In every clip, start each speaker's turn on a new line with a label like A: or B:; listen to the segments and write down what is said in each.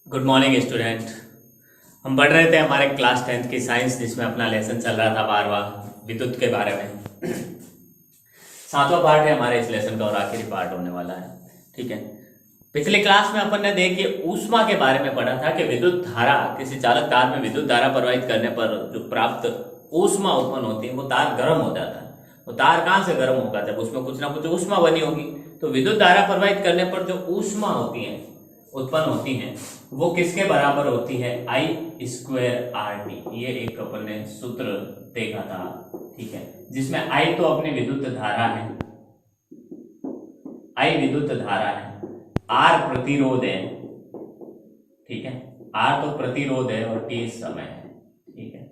A: Good morning student. हम पढ़ रहे थे हमारे क्लास 10th की साइंस, जिसमें अपना लेसन चल रहा था 12वां विद्युत के बारे में। 7वां पार्ट है हमारे इस लेसन का और आखिरी पार्ट होने वाला है। ठीक है, पिछले क्लास में अपन ने देखिए ऊष्मा के बारे में पढ़ा था कि विद्युत धारा, किसी चालक तार में विद्युत धारा प्रवाहित करने पर जो प्राप्त ऊष्मा उत्पन्न होती है वो तार गर्म हो जाता है। वो तार कहाँ से गर्म होगा? जब उसमें कुछ ना कुछ ऊष्मा बनी होगी। तो विद्युत धारा प्रवाहित करने पर जो ऊष्मा होती है, उत्पन्न होती है, वो किसके बराबर होती है? I square RT। ये एक अपन ने सूत्र देखा था। ठीक है, जिसमें I तो अपनी विद्युत धारा है, I विद्युत धारा है, R प्रतिरोध है। ठीक है, R तो प्रतिरोध है और T समय है। ठीक है,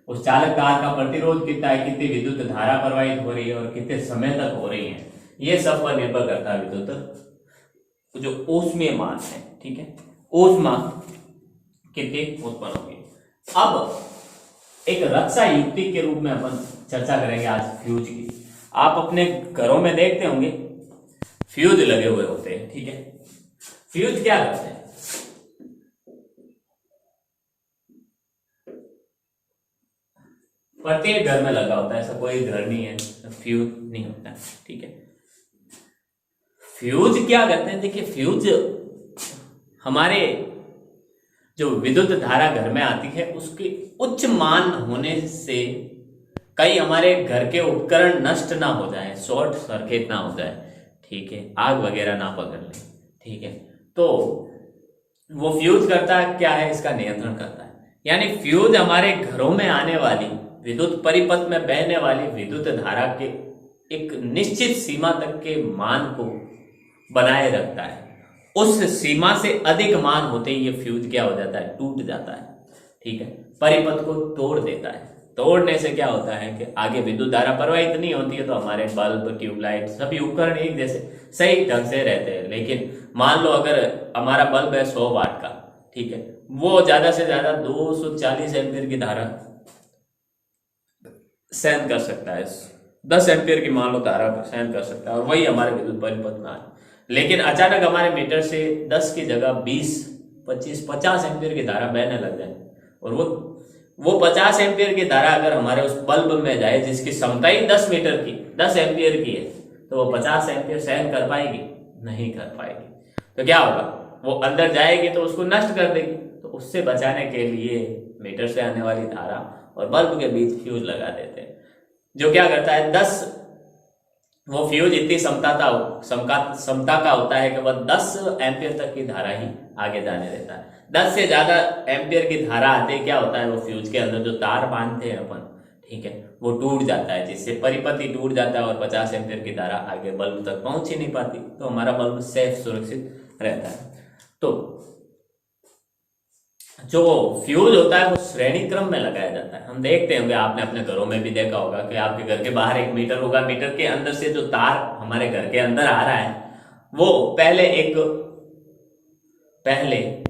A: उस चालक तार का प्रतिरोध कितना है, कितनी विद्युत धारा प्रवाहित हो रही है और कितने समय तक हो रही है, ये सब पर निर्भर करता है विद्युत जो ऊष्मीय मान है। ठीक है, ऊष्मा कितनी उत्पन्न होगी। अब एक रक्षा युक्ति के रूप में अपन चर्चा करेंगे आज फ्यूज की। आप अपने घरों में देखते होंगे फ्यूज लगे हुए होते हैं। ठीक है, फ्यूज क्या करते हैं? प्रत्येक घर में लगा होता है, ऐसा कोई घर नहीं है फ्यूज नहीं होता। ठीक है, फ्यूज क्या करते हैं? देखिए, फ्यूज हमारे जो विद्युत धारा घर में आती है उसके उच्च मान होने से कई हमारे घर के उपकरण नष्ट ना हो जाए, शॉर्ट सर्किट ना हो जाए। ठीक है, आग वगैरह ना पकड़ ले। ठीक है, तो वो फ्यूज करता है क्या है, इसका नियंत्रण करता है। यानी फ्यूज हमारे घरों में आने वाली विद्युत परिपथ में बहने वाली विद्युत धारा के एक निश्चित सीमा तक के मान को बनाए रखता है। उस सीमा से अधिक मान होते ही ये फ्यूज क्या हो जाता है? टूट जाता है। ठीक है, परिपथ को तोड़ देता है। तोड़ने से क्या होता है कि आगे विद्युत धारा प्रवाहित नहीं होती है, तो हमारे बल्ब, ट्यूबलाइट, सभी उपकरण एक जैसे सही ढंग से रहते हैं। लेकिन मान लो अगर हमारा बल्ब है 100 वाट का, ठीक है, वो ज्यादा से ज्यादा 240 एम्पीयर की धारा सहन कर सकता है। 10 एम्पीयर की मान लो धारा सहन कर सकता है और वही हमारे विद्युत परिपथ में आए। लेकिन अचानक हमारे मीटर से 10 की जगह 20, 25, 50 एम्पीयर की धारा बहने लग जाए और वो 50 एम्पीयर की धारा अगर हमारे उस बल्ब में जाए जिसकी क्षमता ही 10 मीटर की 10 एम्पीयर की है, तो वो 50 एम्पीयर सहन कर पाएगी? नहीं कर पाएगी। तो क्या होगा? वो अंदर जाएगी तो उसको नष्ट कर देगी। तो उससे बचाने के लिए मीटर से आने वाली धारा और बल्ब के बीच फ्यूज लगा देते हैं, जो क्या करता है, 10 वो फ्यूज इतनी क्षमता का होता है कि वह 10 एम्पियर तक की धारा ही आगे जाने देता है। 10 से ज्यादा एम्पियर की धारा आते क्या होता है, वो फ्यूज के अंदर जो तार बांधते हैं अपन, ठीक है, वो टूट जाता है, जिससे परिपथ टूट जाता है और 50 एम्पियर की धारा आगे बल्ब तक पहुंच ही नहीं पाती। तो हमारा बल्ब सेफ सुरक्षित रहता है। तो जो फ्यूज होता है वो श्रेणी क्रम में लगाया जाता है। हम देखते होंगे, आपने अपने घरों में भी देखा होगा कि आपके घर के बाहर एक मीटर होगा, मीटर के अंदर से जो तार हमारे घर के अंदर आ रहा है वो पहले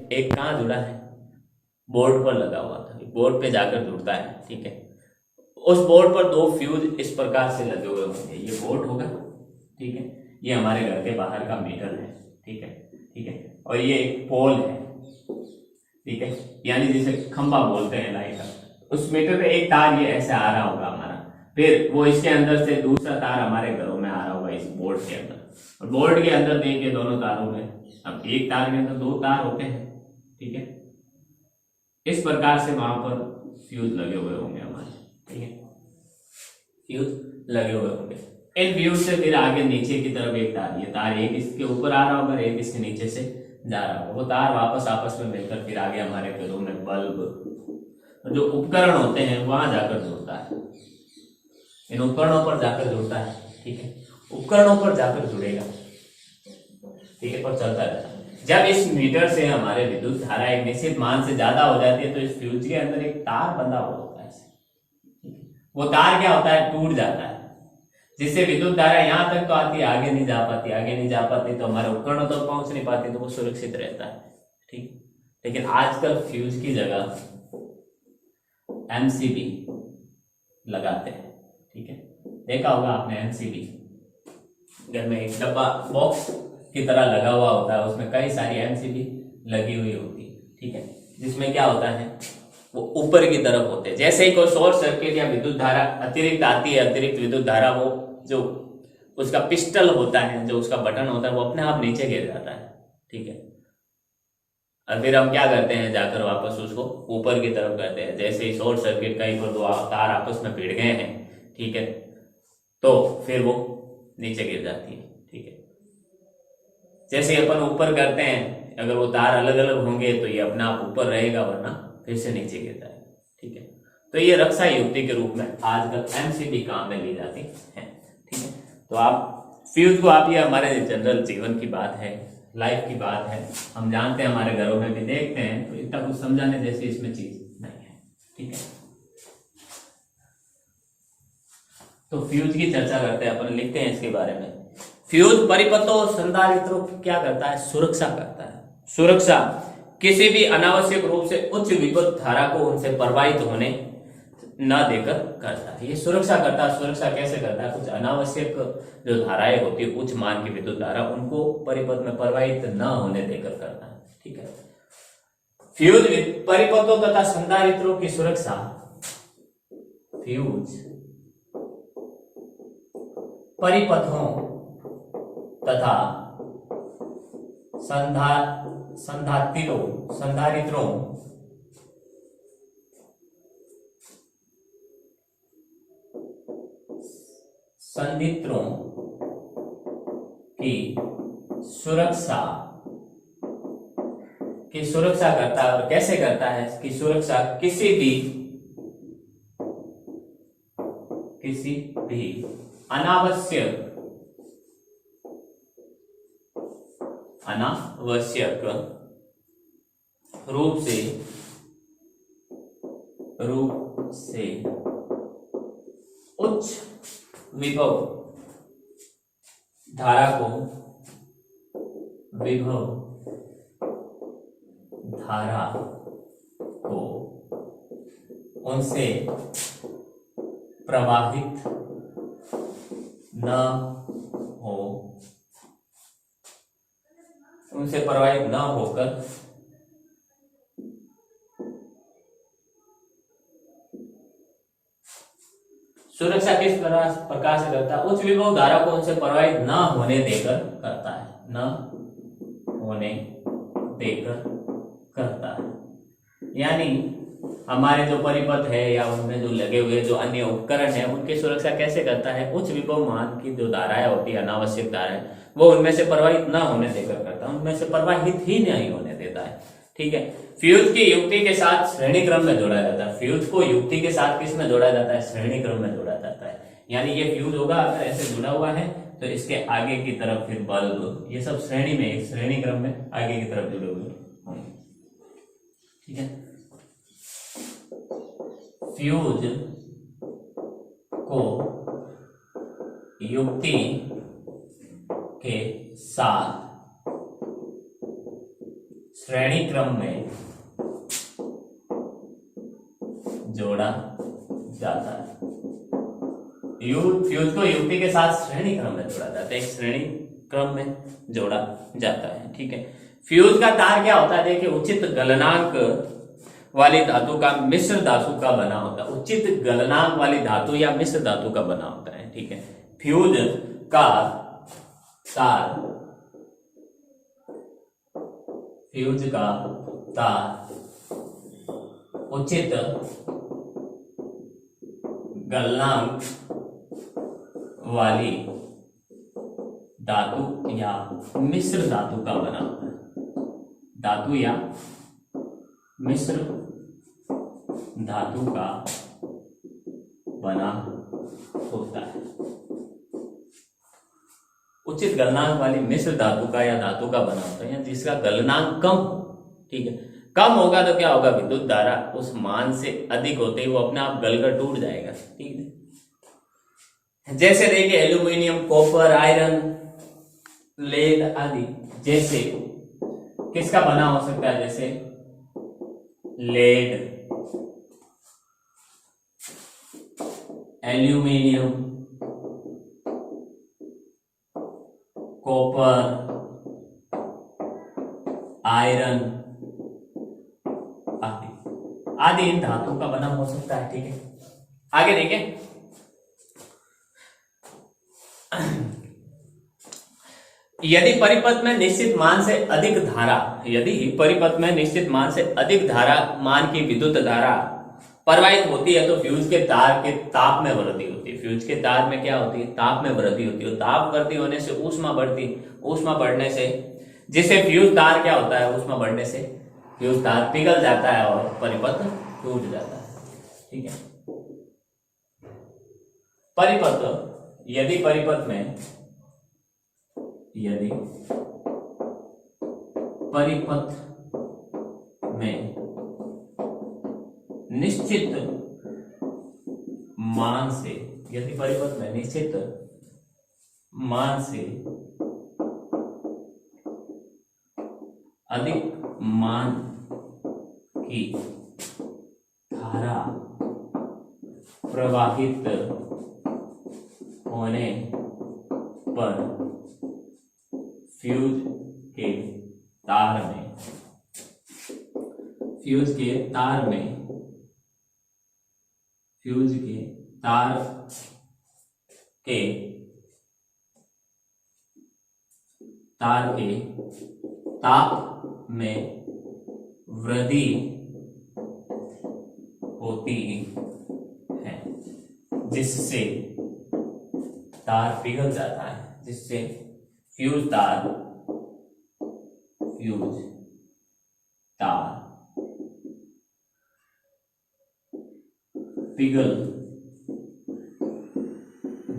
A: एक कहाँ जुड़ा है? बोर्ड पर लगा हुआ था, बोर्ड पे जाकर जुड़ता है। ठीक है, उस बोर्ड पर 2 फ्यूज इस प्रकार से लगे हुए होंगे। ये बोर्ड होगा, ठीक है, ये हमारे घर के बाहर का मीटर है। ठीक है, ठीक है, और ये एक पोल है। ठीक है, यानी जिसे खंभा बोलते हैं लाइट का। उस मीटर पे एक तार ये ऐसे आ रहा होगा हमारा, फिर वो इसके अंदर से दूसरा तार हमारे घरों में आ रहा होगा इस बोर्ड के अंदर, और बोर्ड के अंदर देखिए दोनों तारों में, अब एक तार के अंदर 2 तार होते हैं। ठीक है, इस प्रकार से वहां पर फ्यूज लगे हुए होंगे हमारे। ठीक है, फ्यूज लगे हुए होंगे। इन फ्यूज से फिर आगे नीचे की तरफ एक तार, ये तार एक इसके ऊपर आ रहा होगा, एक इसके नीचे से जा रहा होगा। वो तार वापस आपस में मिलकर फिर आगे हमारे घरों में बल्ब, जो उपकरण होते हैं वहां जाकर जुड़ता है, इन उपकरणों पर जाकर जुड़ता है। ठीक है, उपकरणों पर जाकर जुड़ेगा। ठीक है, और चलता रहता है। जब इस मीटर से हमारे विद्युत धारा एक निश्चित मान से ज्यादा हो जाती है तो इस फ्यूज के अंदर एक तार बंधा हुआ होता है। वो तार क्या होता है? टूट जाता है, जिससे विद्युत धारा यहां तक तो आती है, आगे नहीं जा पाती, तो हमारे उपकरणों तक तो पहुंच नहीं पाती, तो वो सुरक्षित रहता है। ठीक, लेकिन आजकल फ्यूज की जगह एमसीबी लगाते हैं। ठीक है, देखा होगा आपने एमसीबी, घर में एक डब्बा बॉक्स की तरह लगा हुआ होता है, उसमें कई सारी एमसीबी लगी हुई होती है। ठीक है, जिसमें क्या होता है वो ऊपर की तरफ होते हैं। जैसे ही कोई शॉर्ट सर्किट या विद्युत धारा अतिरिक्त आती है, अतिरिक्त विद्युत धारा, वो जो उसका पिस्टल होता है, जो उसका बटन होता है, वो अपने आप नीचे गिर जाता है। ठीक है, और फिर हम क्या करते हैं, जाकर वापस उसको ऊपर की तरफ करते हैं। जैसे ही शॉर्ट सर्किट कहीं पर दो तार आपस में भिड़ गए हैं, ठीक है, तो फिर वो नीचे गिर जाती है। ठीक है, जैसे अपन ऊपर करते हैं, अगर वो तार अलग अलग होंगे तो ये अपना आप ऊपर रहेगा, वरना फिर से नीचे गिर जाएगा। ठीक है, तो ये रक्षा युक्ति के रूप में आजकल एमसीबी काम में ली जाती है। ठीक है, तो आप फ्यूज को आप, ये हमारे जनरल जीवन की बात है, लाइफ की बात है, हम जानते हैं, हमारे घरों में भी देखते हैं, तो इतना कुछ समझाने जैसी इसमें चीज नहीं है। ठीक है, तो फ्यूज की चर्चा करते हैं अपन, लिखते हैं इसके बारे में। फ्यूज परिपथों और संधारित्रों की क्या करता है, सुरक्षा करता है। सुरक्षा, किसी भी अनावश्यक रूप से उच्च विद्युत धारा को उनसे प्रवाहित होने न देकर करता है। ये सुरक्षा करता है। सुरक्षा कैसे करता है, कुछ अनावश्यक जो धाराएं होती है, उच्च मान की विद्युत धारा, उनको परिपथ में प्रवाहित न होने देकर करता है। ठीक है, फ्यूज परिपथों तथा संधारित्रों की सुरक्षा, फ्यूज परिपथों तथा संधारित्रों की सुरक्षा करता है। और कैसे करता है इसकी सुरक्षा, किसी भी अनावश्यक रूप से उच्च विभव धारा को उनसे प्रवाहित न होकर सुरक्षा किस प्रकार से करता है, उच्च विभव धारा को उनसे प्रवाहित न होने देकर करता है। यानी हमारे जो परिपथ है या उनमें जो लगे हुए जो अन्य उपकरण है, उनकी सुरक्षा कैसे करता है, उच्च विभव मान की जो धाराएं होती है, अनावश्यक धाराएं, वो उनमें से प्रवाहित न होने देकर करता है, उनमें से प्रवाहित ही नहीं होने देता है। ठीक है, फ्यूज की युक्ति के साथ श्रेणी क्रम में जोड़ा जाता है। फ्यूज को युक्ति के साथ किस में जोड़ा जाता है, श्रेणी क्रम में जोड़ा जाता है। यानी ये फ्यूज होगा, अगर ऐसे जुड़ा हुआ है तो इसके आगे की तरफ फिर बल्ब, ये सब श्रेणी में, श्रेणी क्रम में आगे की तरफ जुड़े हुए होंगे। ठीक है, फ्यूज को युक्ति के साथ श्रेणी क्रम में जोड़ा जाता है। फ्यूज को युक्ति के साथ श्रेणी क्रम में जोड़ा जाता है, एक श्रेणी क्रम में जोड़ा जाता है। ठीक है, फ्यूज का तार क्या होता है, देखिए, उचित गलनांक वाली धातु का मिश्र धातु का बना होता है। उचित गलनांक वाली धातु या मिश्र धातु का बना होता है। ठीक है, फ्यूज का तार उचित गलनांक वाली धातु या मिश्र धातु का बना होता है। धातु या मिश्र धातु का बना होता है। उचित गलनांक वाली मिश्र धातु का या धातु का बना होता है, या जिसका गलनांक कम हो। ठीक है, कम होगा तो क्या होगा, विद्युत धारा उस मान से अधिक होते ही वो अपने आप गलकर टूट जाएगा। ठीक है, जैसे देखिए एल्यूमिनियम, कॉपर, आयरन, लेड आदि, जैसे किसका बना हो सकता है, जैसे लेड, एल्यूमिनियम, कॉपर, आयरन, आदि इन धातुओं का बना हो सकता है। ठीक है, आगे देखें। यदि परिपथ में निश्चित मान से अधिक धारा, यदि परिपथ में निश्चित मान से अधिक धारा मान की विद्युत धारा प्रवाहित होती है तो फ्यूज के तार के ताप में वृद्धि होती है। फ्यूज के तार में क्या होती है? ताप में वृद्धि होती है। ताप वृद्धि होने से ऊष्मा बढ़ती, ऊष्मा बढ़ने से जिससे फ्यूज तार क्या होता है? ऊष्मा बढ़ने से फ्यूज तार पिघल जाता है और परिपथ टूट जाता है। ठीक है, परिपथ, यदि परिपथ में, यदि परिपथ में निश्चित मान से, यदि परिपथ में निश्चित मान से अधिक मान की धारा प्रवाहित होने पर फ्यूज के तार में, फ्यूज के तार में, फ्यूज के तार के ताप में वृद्धि होती है जिससे तार पिघल जाता है, जिससे फ्यूज तार पिघल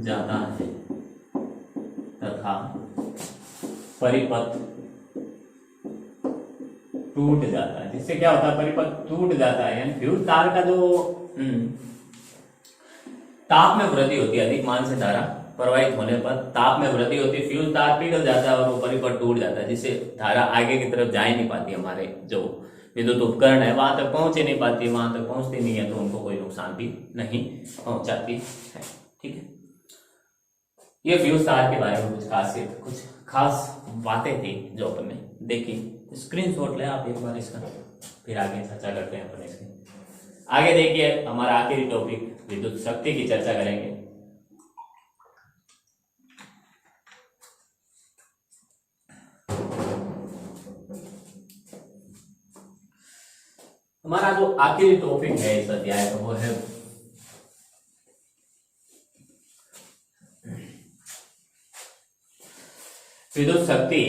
A: जाता है तथा परिपथ टूट जाता है। जिससे क्या होता है? परिपथ टूट जाता है, यानी फ्यूज तार का जो ताप में वृद्धि होती है, अधिक मान से धारा प्रवाहित होने पर ताप में वृद्धि होती है, फ्यूज तार पिघल जाता है और वो परिपथ टूट जाता है, जिससे धारा आगे की तरफ जा ही नहीं पाती। हमारे जो विद्युत उपकरण है वहां तक पहुंच ही नहीं पाती, वहां तक पहुंचती नहीं है तो उनको कोई नुकसान भी नहीं पहुंचाती है। ठीक है, ये फ्यूज तार के बारे में कुछ खासियत, कुछ खास बातें थी जो अपन ने देखी। स्क्रीनशॉट ले आप एक बार इसका, फिर आगे चर्चा करते हैं अपन इसकी। आगे देखिए, हमारा आखिरी टॉपिक विद्युत शक्ति की चर्चा करेंगे। हमारा जो आखिरी टॉपिक है इस अध्याय का वो है विद्युत शक्ति।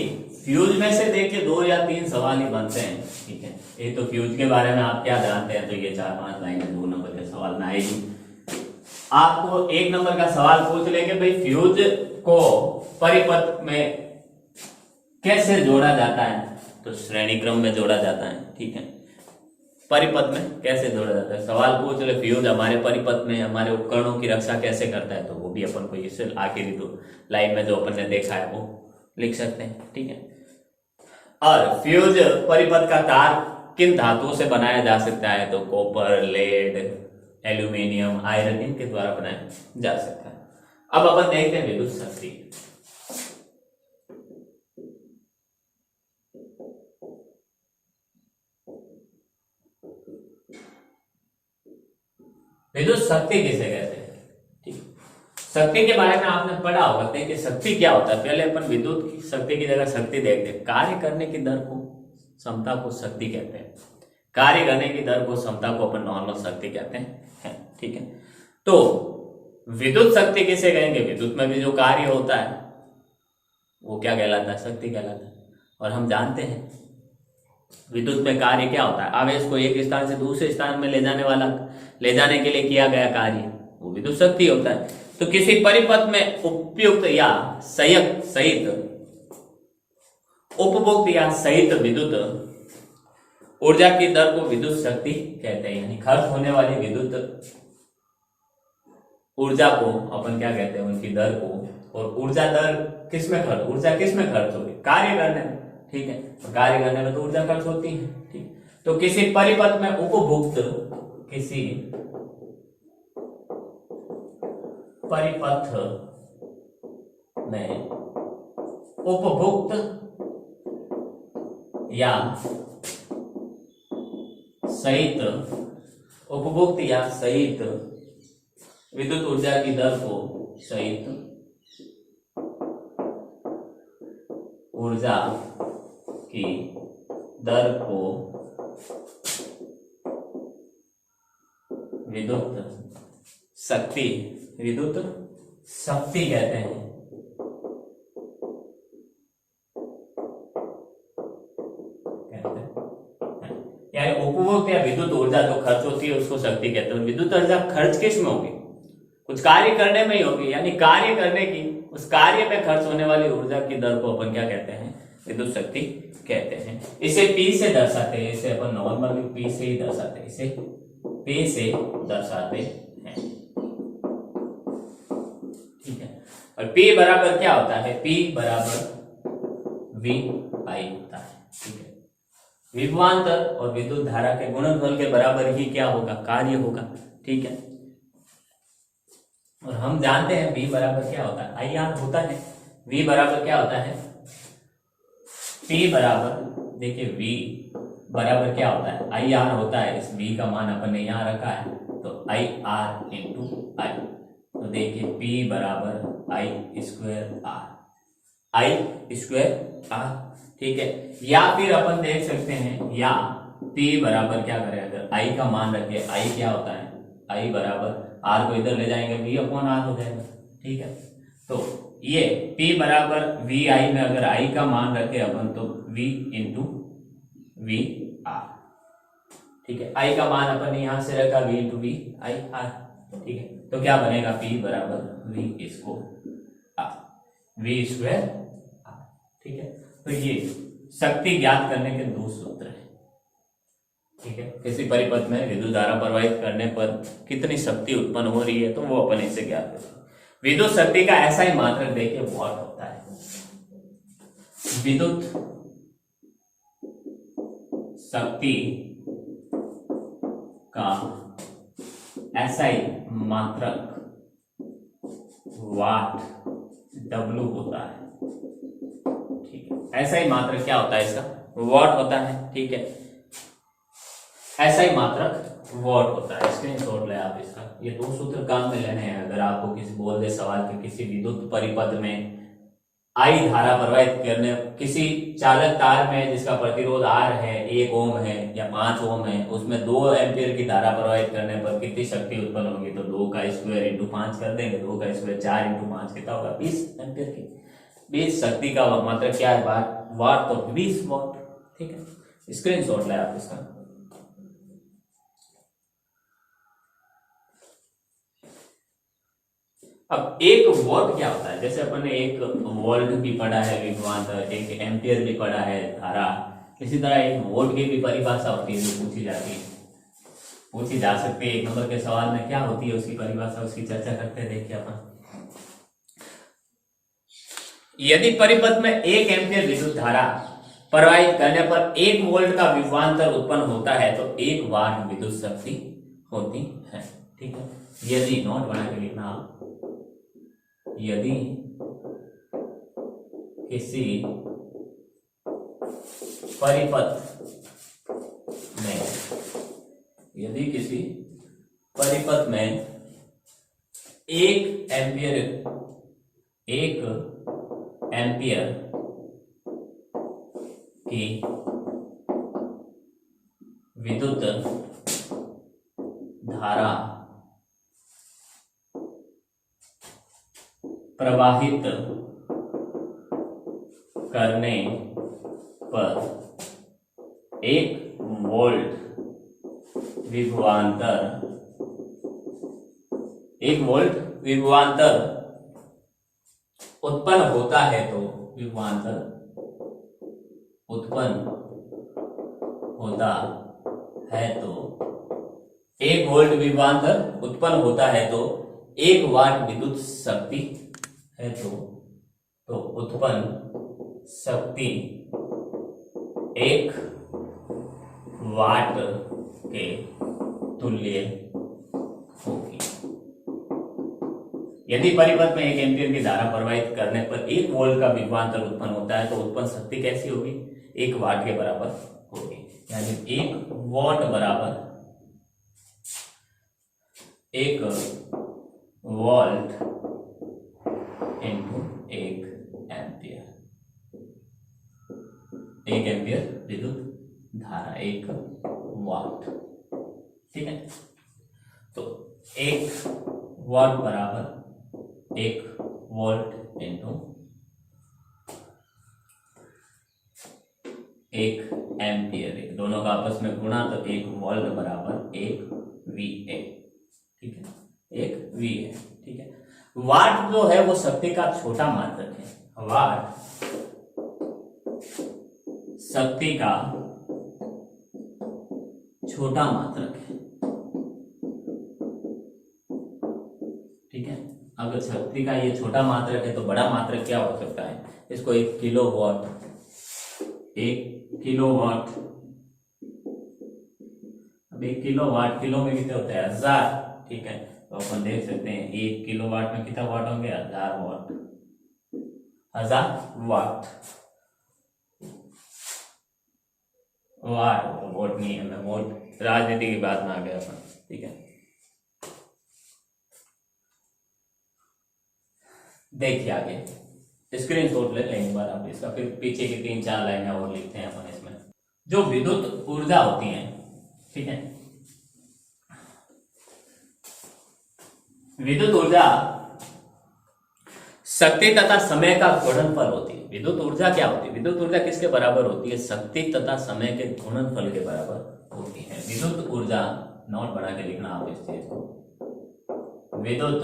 A: फ्यूज में से देखिए 2 या 3 सवाल ही बनते हैं। ठीक है, एक तो फ्यूज के बारे में आप क्या जानते हैं, तो ये 4-5 लाइनें 2 नंबर के सवाल में आएगी। आपको 1 नंबर का सवाल पूछ लेंगे, भाई फ्यूज को परिपथ में कैसे जोड़ा जाता है, तो श्रेणी क्रम में जोड़ा जाता है। ठीक है, परिपथ में कैसे जोड़ा जाता है, सवाल पूछ ले फ्यूज हमारे परिपथ में हमारे उपकरणों की रक्षा कैसे करता है, तो वो भी अपन को इस आखिरी 2 लाइन में जो अपन ने देखा है वो लिख सकते हैं। ठीक है, और फ्यूज परिपथ का तार किन धातुओं से बनाया जा सकता है, तो कॉपर, लेड, एल्यूमिनियम, आयरन, इनके द्वारा बनाया जा सकता है। अब अपन देखते हैं विद्युत शक्ति। विद्युत शक्ति किसे कहते हैं? ठीक, शक्ति के बारे में आपने पढ़ा होगा। देखिए शक्ति क्या होता है, पहले अपन विद्युत की शक्ति की जगह शक्ति देखते हैं। कार्य करने की दर को, क्षमता को शक्ति कहते हैं। कार्य करने की दर को, क्षमता को अपन नॉर्मल शक्ति कहते हैं। ठीक है, तो विद्युत शक्ति किसे कहेंगे? विद्युत में भी जो कार्य होता है वो क्या कहलाता है? शक्ति कहलाता है। और हम जानते हैं विद्युत में कार्य क्या होता है? आवेश को एक स्थान से दूसरे स्थान में ले जाने के लिए किया गया कार्य, वो विद्युत शक्ति होता है। तो किसी परिपथ में उपयुक्त या सहित उपभोक्त या सहित विद्युत ऊर्जा की दर को विद्युत शक्ति कहते हैं। यानी खर्च होने वाली विद्युत ऊर्जा को अपन क्या कहते हैं? उनकी दर को। और ऊर्जा दर किसमें खर्च, ऊर्जा किसमें खर्च होगी? कार्य करने में। ठीक है, तो कार्य करने में तो ऊर्जा खर्च होती है। ठीक, तो किसी परिपथ में उपभोक्त, किसी परिपथ में उपभोक्त या सहित उपभोक्त या सहित विद्युत ऊर्जा की दर को सहित ऊर्जा की दर को विद्युत शक्ति कहते हैं। यानी उपभोक्त या विद्युत ऊर्जा जो खर्च होती है उसको शक्ति कहते हैं। विद्युत ऊर्जा खर्च किस में होगी? कुछ कार्य करने में ही होगी, यानी कार्य करने की उस कार्य में खर्च होने वाली ऊर्जा की दर को अपन क्या कहते हैं? विद्युत शक्ति कहते हैं। इसे P से दर्शाते हैं, इसे अपन नॉर्मली P से ही दर्शाते हैं, इसे P से दर्शाते हैं, ठीक है। और P बराबर क्या होता है? P बराबर VI होता है, ठीक है। विभवांतर और विद्युत धारा के गुणनफल के बराबर ही क्या होगा? कार्य होगा, ठीक है। और हम जानते हैं V बराबर क्या होता है? IR होता है। V बराबर क्या होता है? P बराबर, देखिए V बराबर क्या होता है? IR होता है। इस V का मान अपन ने यहाँ रखा है, तो IR इंटू I। तो देखिए P बराबर I स्क्वायर R, ठीक है। या फिर अपन देख सकते हैं, या P बराबर क्या करें, अगर I का मान रखे, I क्या होता है? I बराबर R को इधर ले जाएंगे, V अपॉन R हो जाएगा, ठीक है। तो ये P बराबर VI में अगर I का मान रखे अपन, तो V इंटू VR, ठीक है। I का मान अपन ने यहां से रखा, V इंटू VIR, ठीक है। तो क्या बनेगा? P बराबर V स्क्वायर R, ठीक है। तो ये शक्ति ज्ञात करने के दो सूत्र हैं, ठीक है। किसी परिपथ में विद्युत धारा प्रवाहित करने पर कितनी शक्ति उत्पन्न हो रही है, तो वो अपन इससे ज्ञात करते हैं। विद्युत शक्ति का ऐसा ही मात्रक देखिए वॉट होता है। विद्युत शक्ति का ऐसा ही मात्रक वाट W होता है, ठीक है। ऐसा ही मात्रक क्या होता है? इसका वॉट होता है, ठीक है। ऐसा ही मात्रक वॉट होता है। स्क्रीनशॉट ले आप इसका। ये दो सूत्र काम में लेने हैं। अगर आपको किसी बोल दे सवाल के किसी विद्युत परिपथ में I धारा प्रवाहित करने, किसी चालक तार में जिसका प्रतिरोध R है, 1 ओम है या 5 ओम है, उसमें 2 एम्पियर की धारा प्रवाहित करने पर कितनी शक्ति उत्पन्न होगी, तो 2 का स्क्वायर इंटू 5 कर देंगे। 2 का स्क्वायर 4 इंटू 5 कितना होगा? 20 एम्पियर की। 20 शक्ति का मात्रक क्या है? वाट, तो 20 वाट, ठीक है। स्क्रीनशॉट ले आप इसका। अब एक वोल्ट क्या होता है? जैसे अपन ने एक वोल्ट भी पढ़ा है विभवांतर, एक एम्पियर भी पढ़ा है धारा, इसी तरह एक वोल्ट की भी परिभाषा होती है जो पूछी जा सकती है। 1 नंबर के सवाल में क्या होती है उसकी परिभाषा, उसकी चर्चा करते हैं। देखिए अपन, यदि परिपथ में 1 एम्पियर विद्युत धारा प्रवाहित करने पर 1 वोल्ट का विभवांतर उत्पन्न होता है, तो 1 वाट विद्युत शक्ति होती है, ठीक है। यदि नोट बना के लिखना, यदि किसी परिपथ में 1 एम्पियर की विद्युत धारा प्रवाहित करने पर 1 वोल्ट विभवांतर उत्पन्न होता है, तो विभवांतर उत्पन्न होता है तो 1 वोल्ट विभवांतर उत्पन्न होता है तो 1 वाट विद्युत शक्ति है, तो उत्पन्न शक्ति 1 वाट के तुल्य होगी। यदि परिपथ में 1 एम्पियर की धारा प्रवाहित करने पर 1 वोल्ट का विभवांतर उत्पन्न होता है, तो उत्पन्न शक्ति कैसी होगी? 1 वाट के बराबर होगी। यानी 1 वाट बराबर 1 वोल्ट इंटू 1 एम्पियर, 1 एम्पियर विद्युत धारा, 1 वाट। ठीक है, तो 1 वाट बराबर 1 वोल्ट इंटू 1 एम्पियर, दोनों का आपस में गुणा, तो 1 वोल्ट बराबर 1 VA। ठीक है, 1 VA। ठीक है, वाट जो है वो शक्ति का छोटा मात्रक है। वाट शक्ति का छोटा मात्रक है। ठीक है, अगर शक्ति का ये छोटा मात्रक है तो बड़ा मात्रक क्या हो सकता है? इसको 1 किलोवाट, 1 किलोवाट, अब 1 किलोवाट, किलो में कितने होते हैं? 1000। ठीक है, तो अपन देख सकते हैं 1 किलोवाट में कितना वाट होंगे? 1000 वाट, 1000 वाट। वाट वोट नहीं है, मैं वोट राजनीति की बात में आ गया अपन। ठीक है, देखिए आगे स्क्रीनशॉट ले लेंगे बार आप इसका, फिर पीछे की 3-4 लाइनें और लिखते हैं अपन इसमें। जो विद्युत ऊर्जा होती है, ठीक है, विद्युत ऊर्जा शक्ति तथा समय का गुणनफल होती है। विद्युत ऊर्जा क्या होती है? विद्युत ऊर्जा किसके बराबर होती है? शक्ति तथा समय के गुणनफल के बराबर होती है। विद्युत ऊर्जा, नोट बना के लिखना आप इस चीज को, विद्युत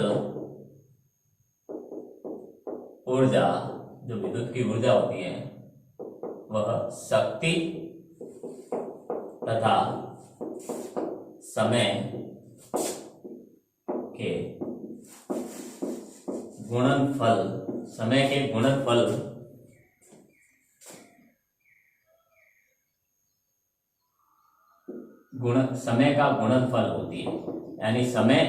A: ऊर्जा, जो विद्युत की ऊर्जा होती है वह शक्ति तथा समय के गुणनफल, समय के गुणनफल समय का गुणनफल होती है। यानी समय,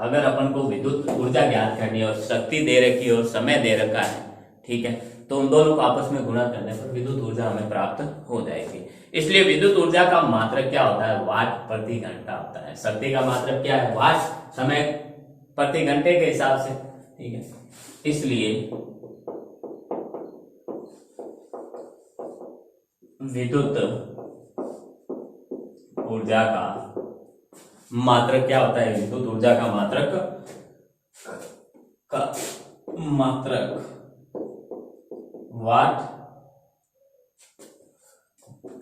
A: अगर अपन को विद्युत ऊर्जा ज्ञात करनी है और शक्ति दे रखी है और समय दे रखा है, ठीक है, तो उन दोनों को आपस में गुणा करने पर विद्युत ऊर्जा हमें प्राप्त हो जाएगी। इसलिए विद्युत ऊर्जा का मात्रक क्या होता है? वाट प्रति घंटा होता है। शक्ति का मात्रक क्या है? वाट, समय प्रति घंटे के हिसाब से। ठीक है, इसलिए विद्युत ऊर्जा का मात्रक क्या होता है? विद्युत ऊर्जा का मात्रक वाट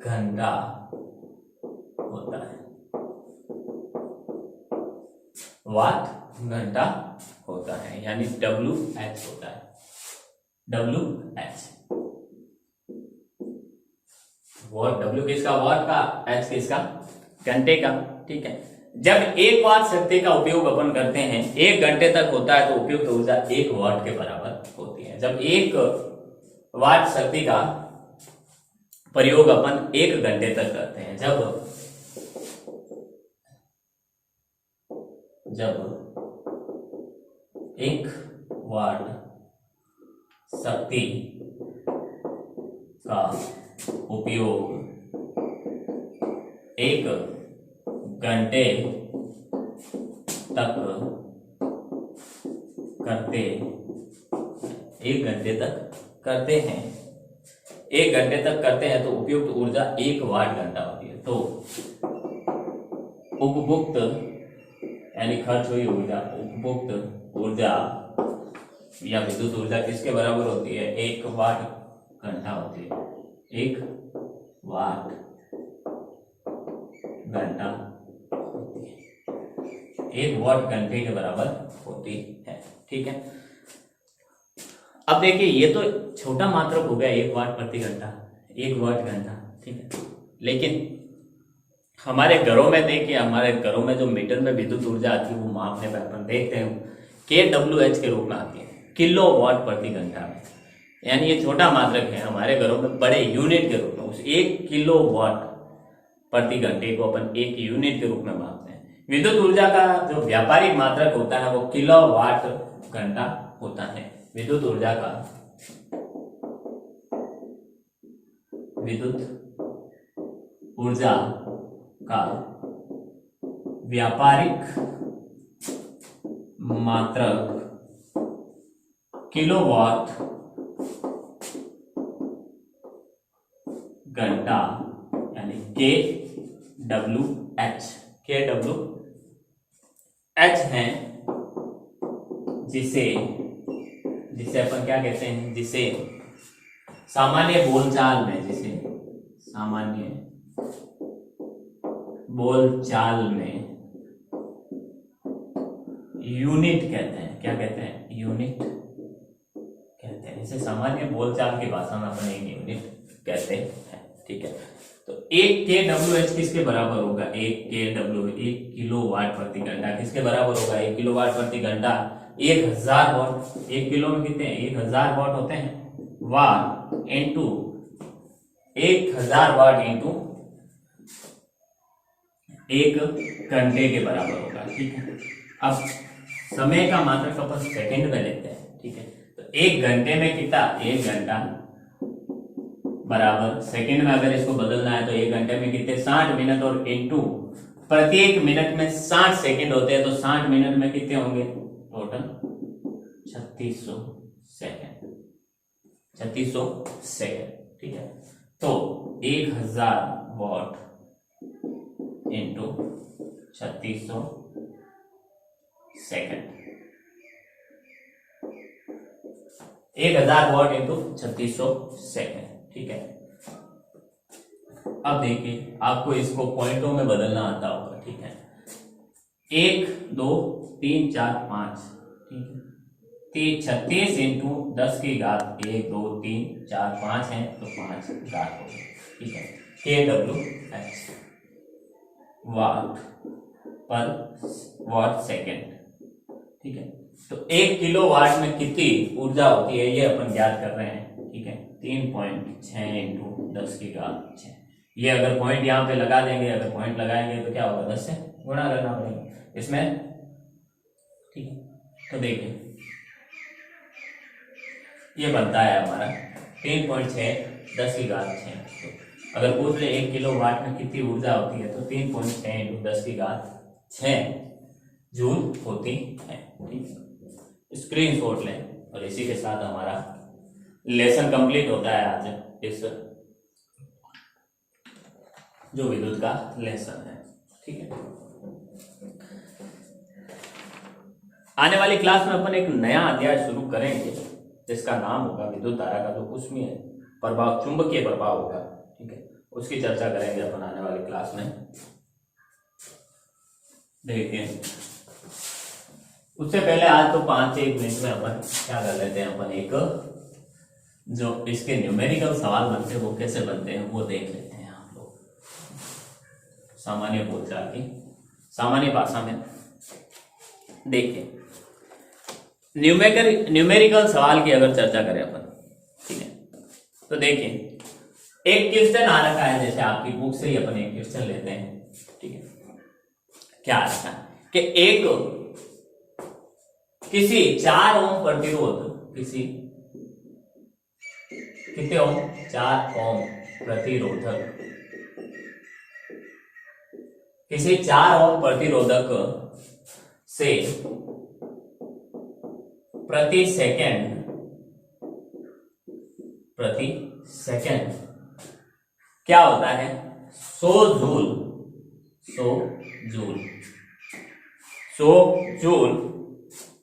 A: घंटा होता है। वाट घंटा होता है, यानी WH होता है, WH। वॉट, W किसका? वाट का, H किसका? घंटे का। ठीक है, जब 1 वाट शक्ति का उपयोग अपन करते हैं 1 घंटे तक होता है तो उपयुक्त ऊर्जा 1 वाट के बराबर होती है। जब 1 वाट शक्ति का प्रयोग अपन 1 घंटे तक करते हैं, जब 1 वाट शक्ति का उपयोग 1 घंटे तक करते, 1 घंटे तक करते हैं, 1 घंटे तक करते हैं तो उपयुक्त ऊर्जा 1 वाट घंटा होती है। तो उपभुक्त यानी खर्च हुई ऊर्जा, उपभुक्त ऊर्जा या विद्युत ऊर्जा किसके बराबर होती है? 1 वाट घंटा होती है, 1 वाट घंटा होती है, 1 वाट घंटे के बराबर होती है। ठीक है, अब देखिए ये तो छोटा मात्रक हो गया 1 वाट प्रति घंटा, 1 वाट घंटा। ठीक है, लेकिन हमारे घरों में देखिए, हमारे घरों में जो मीटर में विद्युत ऊर्जा आती है वो मापने पर अपन देखते हैं kWh के रूप में आती है, किलो वाट प्रति घंटा में। यानी ये छोटा मात्रक है, हमारे घरों में बड़े यूनिट के रूप में उस 1 किलो वाट प्रति घंटे को अपन 1 यूनिट के रूप में मापते हैं। विद्युत ऊर्जा का जो व्यापारिक मात्रक होता है वो किलो वाट घंटा होता है। विद्युत ऊर्जा का व्यापारिक मात्रक किलोवाट घंटा यानी KWH है, जिसे अपन क्या कहते हैं, जिसे सामान्य बोलचाल में यूनिट कहते हैं। क्या कहते हैं? यूनिट कहते हैं। इसे सामान्य बोलचाल की भाषा में अपन एक यूनिट कहते हैं। ठीक है, तो 1 kWh किसके बराबर होगा? 1 किलोवाट प्रति घंटा किसके बराबर होगा? 1 किलोवाट प्रति घंटा 1000 वाट। 1 किलो में कितने हैं? 1000 वाट होते हैं। वाट इंटू 1000 वाट इंटू 1 घंटे के बराबर होगा। ठीक है, अब समय का मात्रक अपन सेकंड में लेते हैं। ठीक है, तो 1 घंटे में कितना? 1 घंटा बराबर सेकंड में अगर इसको बदलना है तो 1 घंटे में कितने? 60 मिनट और इंटू प्रत्येक मिनट में 60 सेकंड होते हैं, तो 60 मिनट में कितने होंगे? Total 3600 second. 3600 सेकंड। ठीक है, तो 1000 वाट इंटू 3600 सेकंड। 1000 वाट इंटू 3600 सेकंड। ठीक है, अब देखिए आपको इसको पॉइंटों में बदलना आता होगा। ठीक है, 1 2 3 4 5। ठीक है, 36 इंटू 10 की घात 1 2 3 4 5 है, तो 5000 हो गया। ठीक है, KWH वाट पर वाट सेकेंड। ठीक है, तो 1 किलोवाट में कितनी ऊर्जा होती है ये अपन ज्ञात कर रहे हैं। ठीक है, 3.6 इंटू 10 की घात 6। ये अगर पॉइंट यहाँ पे लगा देंगे, अगर पॉइंट लगाएंगे तो क्या होगा? 10 से गुणा करना पड़ेगा इसमें। ठीक है, तो देखिए ये बनता है हमारा 3.6 10 की घात 6। तो अगर पूछ ले 1 किलोवाट में कितनी ऊर्जा होती है, तो 3.6 इंटू 10 की घात 6 जूल होती है। ठीक है, स्क्रीनशॉट लें और इसी के साथ हमारा लेसन कंप्लीट होता है आज इस जो विद्युत का लेसन है। ठीक है, आने वाली क्लास में अपन एक नया अध्याय शुरू करेंगे जिसका नाम होगा विद्युत धारा का जो कुसुमीय प्रभाव, चुंबकीय प्रभाव होगा। ठीक है, उसकी चर्चा करेंगे अपन आने वाली क्लास में। देखिए उससे पहले आज तो 5-1 मिनट में अपन क्या कर लेते हैं, अपन एक जो इसके न्यूमेरिकल सवाल बनते हैं वो कैसे बनते हैं वो देख लेते हैं आप लोग। सामान्य बोलचाल की सामान्य भाषा में देखिए, न्यूमेरिकल सवाल की अगर चर्चा करें अपन। ठीक है, तो देखिए एक क्वेश्चन आ रखा है, जैसे आपकी बुक से ही अपन एक क्वेश्चन लेते हैं। ठीक है, क्या आ रखा है कि एक किसी 4 ओम प्रतिरोध, किसी कितने ओम? 4 ओम प्रतिरोधक, किसी 4 ओम प्रतिरोधक से प्रति सेकंड क्या होता है? 100 जूल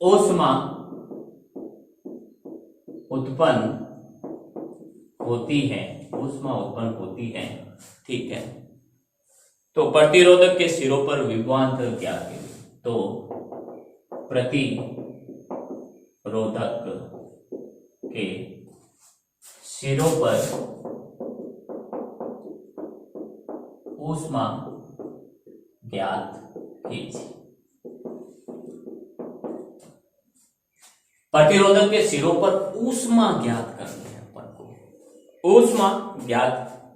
A: ऊष्मा उत्पन्न होती है। ठीक है, तो प्रतिरोधक के सिरों पर विभवांतर क्या है? तो प्रतिरोधक के सिरों पर ऊष्मा ज्ञात कीजिए। प्रतिरोधक के सिरों पर ऊष्मा ज्ञात करनी है अपन को, ऊष्मा ज्ञात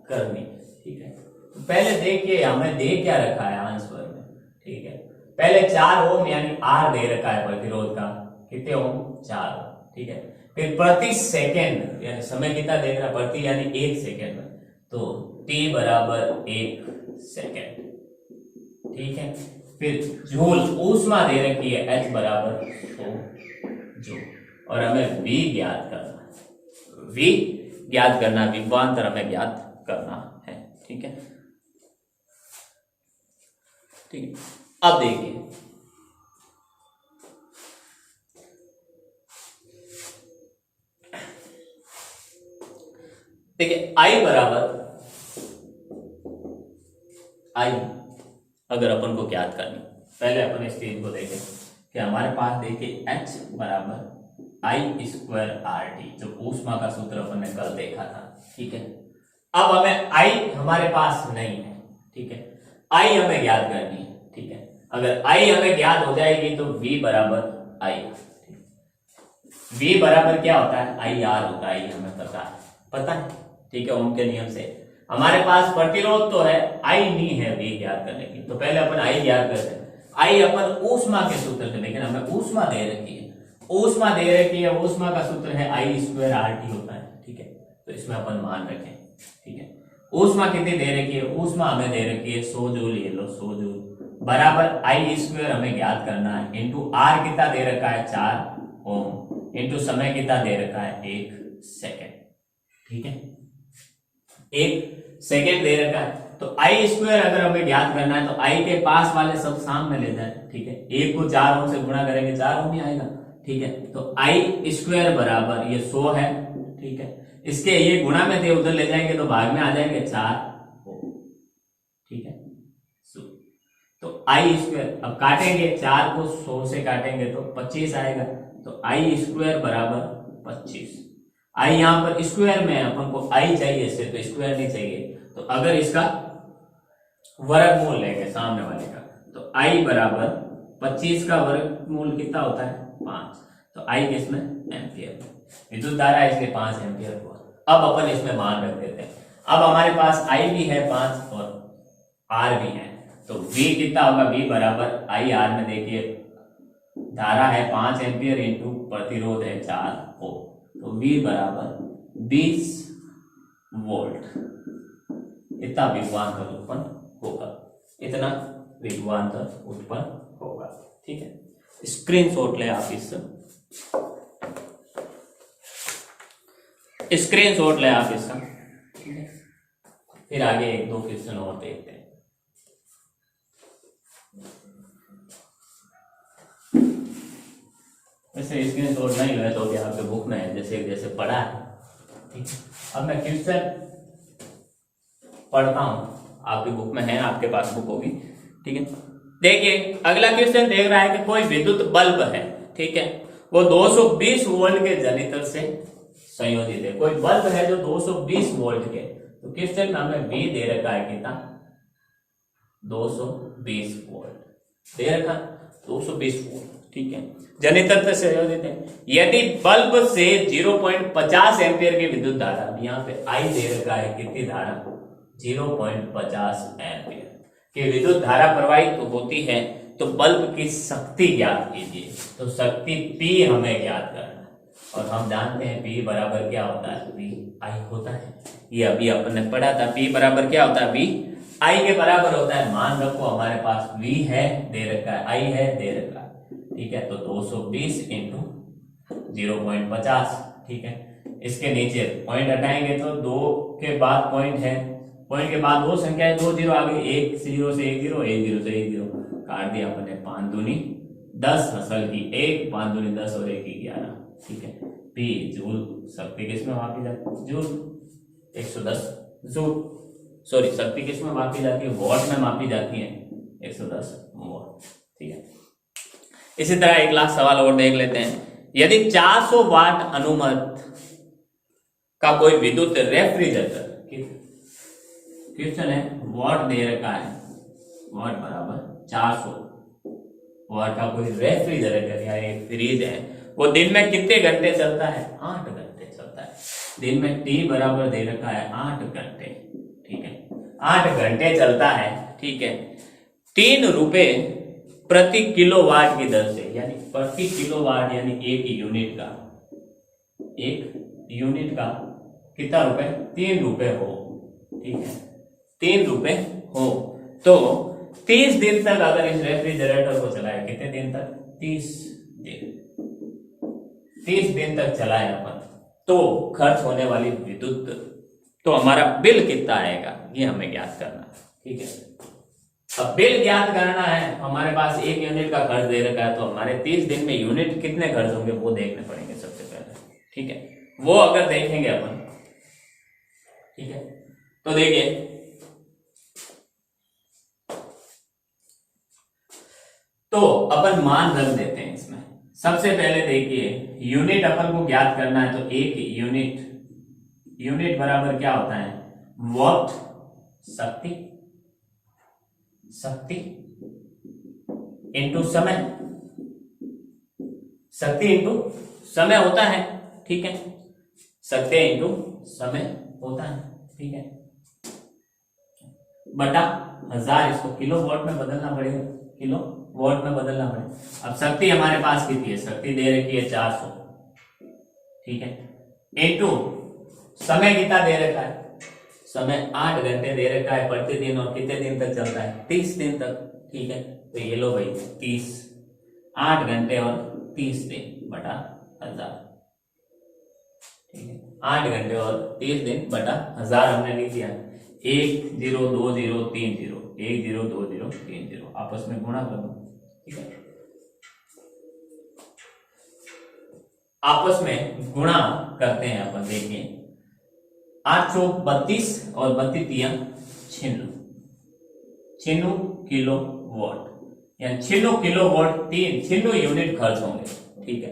A: करनी है। ठीक है, तो पहले देखिए हमें दे क्या रखा है आंसर में। ठीक है, पहले 4 ओम यानी आर दे रखा है प्रतिरोध का, कितने ओम? 4। ठीक है, फिर प्रति सेकेंड यानी समय कितना देख रहा है? प्रति यानी 1 सेकेंड में, तो t बराबर 1 सेकेंड। ठीक है, फिर जूल ऊष्मा दे रखी है H बराबर 100 जूल, और हमें V ज्ञात करना है। V ज्ञात करना, विभवांतर हमें ज्ञात करना है। ठीक है, ठीक है। अब देखिए I बराबर I अगर अपन को ज्ञात करनी, पहले अपन इस चीज को देखें कि हमारे पास देखिए H बराबर I स्क्वायर RT, जो ऊष्मा का सूत्र अपन ने कल देखा था। ठीक है, अब हमें I हमारे पास नहीं है। ठीक है, I हमें ज्ञात करनी है। ठीक है, अगर I हमें ज्ञात हो जाएगी तो V बराबर I, V बराबर क्या होता है, IR होता है, ये हमें पता है। ठीक है, ओम के नियम से हमारे पास प्रतिरोध तो है, I नहीं है V ज्ञात करने की, तो पहले अपन I ज्ञात करते हैं। I अपन ऊष्मा के सूत्र से, लेकिन हमें ऊष्मा दे रखी है, ऊष्मा का सूत्र है I स्क्वायर RT होता है। ठीक है, तो इसमें अपन मान रखें। ठीक है, ऊष्मा कितनी दे रखी है, ऊष्मा हमें दे रखी है 100 जूल, ये लो 100 जूल बराबर I स्क्वायर हमें ज्ञात करना है, इंटू R कितना दे रखा है 4 ओम, इंटू समय कितना दे रखा है 1 सेकेंड। ठीक है, 1 सेकेंड दे रखा है, तो I स्क्वायर अगर हमें ज्ञात करना है तो I के पास वाले सब सामने ले जाए। ठीक है, 1 को 4 ओम से गुणा करेंगे 4 ओम ही आएगा। ठीक है, तो I स्क्वायर बराबर ये 100 है। ठीक है, इसके ये गुणा में थे, उधर ले जाएंगे तो भाग में आ जाएंगे 4 ओम। ठीक है, तो I स्क्वायर अब काटेंगे, 4 को 100 से काटेंगे तो 25 आएगा, तो I स्क्वायर बराबर 25। I यहां पर स्क्वायर में है, अपन को I चाहिए सिर्फ, तो स्क्वायर नहीं चाहिए, तो अगर इसका वर्गमूल लेंगे सामने वाले का, तो I बराबर 25 का वर्गमूल कितना होता है 5, तो I किसमें एम्पियर, विद्युत धारा इसलिए 5 एम्पियर हुआ। अब अपन इसमें मान रख देते हैं। अब हमारे पास I भी है 5 और R भी है, तो V कितना होगा, V बराबर I R में देखिए धारा है 5 एम्पियर इंटू प्रतिरोध है 4 ओम, तो V बराबर 20 वोल्ट, इतना विभवांतर उत्पन्न होगा, इतना विभवांतर उत्पन्न होगा। ठीक है, स्क्रीनशॉट ले आप, स्क्रीनशॉट ले आप इसका। ठीक है, फिर आगे 1-2 क्वेश्चन और देखते हैं। वैसे स्क्रीनशॉट नहीं हुआ तो भी आपके बुक में है, जैसे पढ़ा है। ठीक है, अब मैं क्वेश्चन पढ़ता हूं, आपकी बुक में है, आपके पास बुक होगी। ठीक है, देखिए अगला क्वेश्चन देख रहा है कि कोई विद्युत बल्ब है। ठीक है, वो 220 वोल्ट के जनरेटर से संयोजित है। कोई बल्ब है जो 220 वोल्ट के, तो क्वेश्चन में हमें V दे रखा है कितना 220 वोल्ट दे रखा, 220 वोल्ट। ठीक है, जनरेटर से संयोजित है। यदि बल्ब से 0.50 एम्पियर की विद्युत धारा, यहाँ पे I दे रखा है कितनी धारा 0.50 एम्पियर की विद्युत धारा प्रवाहित होती है, तो बल्ब की शक्ति ज्ञात कीजिए। तो शक्ति P हमें ज्ञात करना है, और हम जानते हैं P बराबर क्या होता है, V I होता है। ये अभी अपन ने पढ़ा था, P बराबर क्या होता है, V I के बराबर होता है। मान रखो हमारे पास V है दे रखा है, I है दे रखा है। ठीक है, तो 220 इंटू 0.50। ठीक है, इसके नीचे पॉइंट हटाएंगे तो 2 के बाद पॉइंट है, पॉइंट के बाद 2 संख्या है, 2 जीरो आ गई, 1 0 से 1 0, 1 0 से 1 0 काट दिया अपने, 5 दूनी 10 हसल की 1, 5 दूनी 10 और 1 11। ठीक है, P जूल, शक्ति किस में मापी जाती है, जूल 110 जूल, सॉरी शक्ति किस में मापी जाती है, वॉट में मापी जाती है 110 वॉट। ठीक है, इसी तरह एक लाख सवाल और देख लेते हैं। यदि 400 वाट अनुमत का कोई विद्युत रेफ्रिजरेटर, क्वेश्चन है वॉट दे रखा है, वॉट बराबर 400 वाट का कोई रेफ्रिजरेटर या एक फ्रिज है, वो दिन में कितने घंटे चलता है, 8 घंटे चलता है। दिन में T बराबर दे रखा है 8 घंटे। ठीक है, 8 घंटे चलता है। ठीक है, 3 रुपए प्रति किलोवाट की दर से, यानी प्रति किलोवाट यानी एक यूनिट का कितना रुपए, 3 रुपए हो। ठीक है, 3 रुपए हो, तो 30 दिन तक अगर इस रेफ्रिजरेटर को चलाए, कितने दिन तक? 30 दिन, 30 दिन तक चलाए अपन, तो खर्च होने वाली विद्युत, तो हमारा बिल कितना आएगा ये हमें ज्ञात करना, ठीक है। अब बिल ज्ञात करना है, हमारे पास 1 यूनिट का खर्च दे रखा है, तो हमारे 30 दिन में यूनिट कितने खर्च होंगे वो देखने पड़ेंगे सबसे पहले, ठीक है। वो अगर देखेंगे अपन, ठीक है, तो देखिए तो अपन मान रख देते हैं इसमें। सबसे पहले देखिए यूनिट अपन को ज्ञात करना है, तो 1 यूनिट बराबर क्या होता है? वॉट, शक्ति इंटू समय, शक्ति इंटू समय होता है, ठीक है, शक्ति इंटू समय होता है, ठीक है, बटा 1000, इसको किलो वॉट में बदलना पड़ेगा, किलो वॉट में बदलना पड़ेगा। अब शक्ति हमारे पास कितनी है? शक्ति दे रखी है 400, ठीक है, इंटू समय कितना दे रखा है? समय 8 घंटे दे रखा है प्रतिदिन, और कितने दिन तक चलता है? 30 दिन तक, ठीक है। तो ये लो भाई 30, 8 घंटे और 30 दिन बटा 1000, ठीक है, 8 घंटे और 30 दिन बटा 1000 हमने लिख दिया। 102030, 102030 आपस में गुणा कर दो, ठीक है, आपस में गुणा करते हैं अपन। देखिए 8 चौक 32 और 32 96 किलो वॉट, यानी 96 किलो वॉट, 96 यूनिट खर्च होंगे, ठीक है।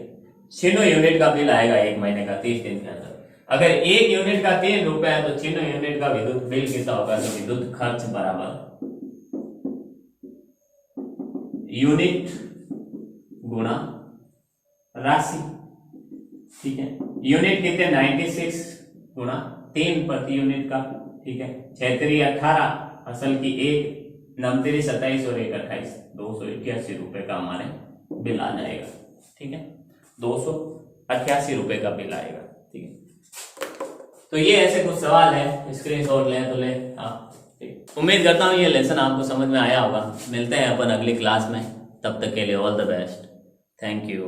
A: 96 यूनिट का बिल आएगा 1 महीने का 30 दिन के अंदर। अगर 1 यूनिट का 3 रुपए है, तो 96 यूनिट का विद्युत बिल कितना होगा? तो विद्युत खर्च बराबर यूनिट गुणा राशि, ठीक है। यूनिट कितने? 96 गुणा 3 प्रति यूनिट का, ठीक है। 6 18, असल की 1, 29 27 और 1 28, 281 रुपए का हमारे बिल आ जाएगा, ठीक है, 288 रुपए का बिल आएगा, ठीक है। तो ये ऐसे कुछ सवाल है, स्क्रीनशॉट लें तो ले, हाँ, ठीक। उम्मीद करता हूँ ये लेसन आपको समझ में आया होगा। मिलते हैं अपन अगली क्लास में, तब तक के लिए all the best, thank you.